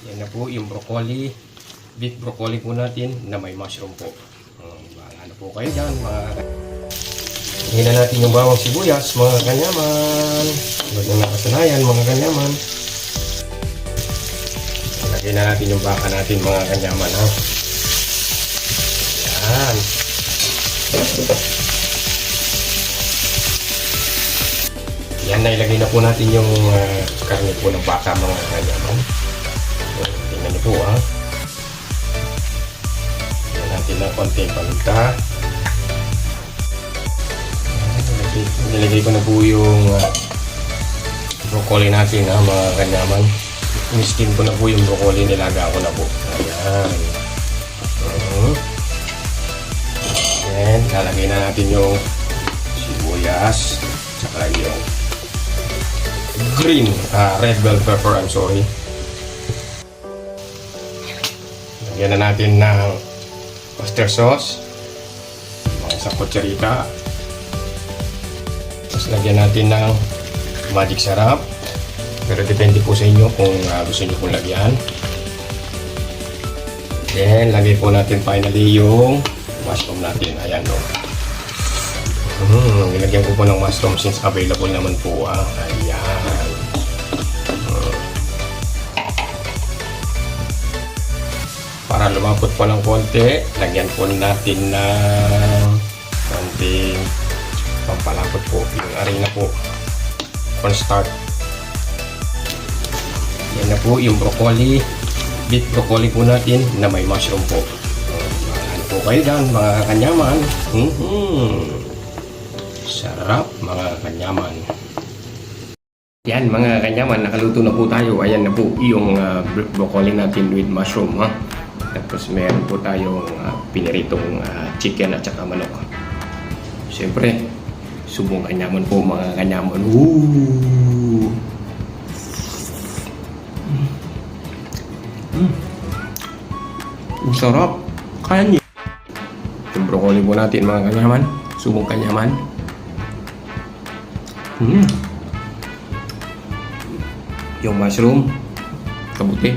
Yan na po yung broccoli. Beef broccoli po natin na may mushroom po. Bahala na po kayo dyan mga... Hina natin yung bawang sibuyas mga kanyaman. Huwag na nakasanayan mga kanyaman. Lagyan na natin yung baka natin mga kanyaman ha. Yan. Yan na ilagay na po natin yung karne po ng baka mga kanyaman. Tingnan niyo po ha. Lagyan natin ng konting paminta. Nilagay ko na po yung broccoli natin ha mga kanyaman. Miskin ko na po yung broccoli, nilaga ko na po. Ayan. Then, lalagay na natin yung sibuyas. Tsaka yung red bell pepper, I'm sorry. Lagyan na natin ng oyster sauce. Mga isang kutsarita. Tapos lagyan natin ng magic sarap. Pero depende po sa inyo kung gusto nyo pong lagyan. Then, lagay po natin finally yung mushroom natin. Ayan o. Nilagyan ko po ng mushroom since available naman po. Ayan. Para lumapot po ng konti, lagyan po natin ng konting pampalapot po. Yung arena po. Cornstarch. Yan na po yung broccoli. Beef broccoli po natin na may mushroom po. Mahalan po kayo dyan mga kanyaman. Sarap mga kanyaman. Yan mga kanyaman, nakaluto na po tayo. Ayan na po yung broccoli natin with mushroom ha. Tapos meron po tayong piniritong chicken at saka manok. Siyempre, subong kanyaman po mga kanyaman. Ang sarap. Kaya niyo. Yung broccoli po natin mga kanyaman. Subong kanyaman. Yung mushroom. Kabuti.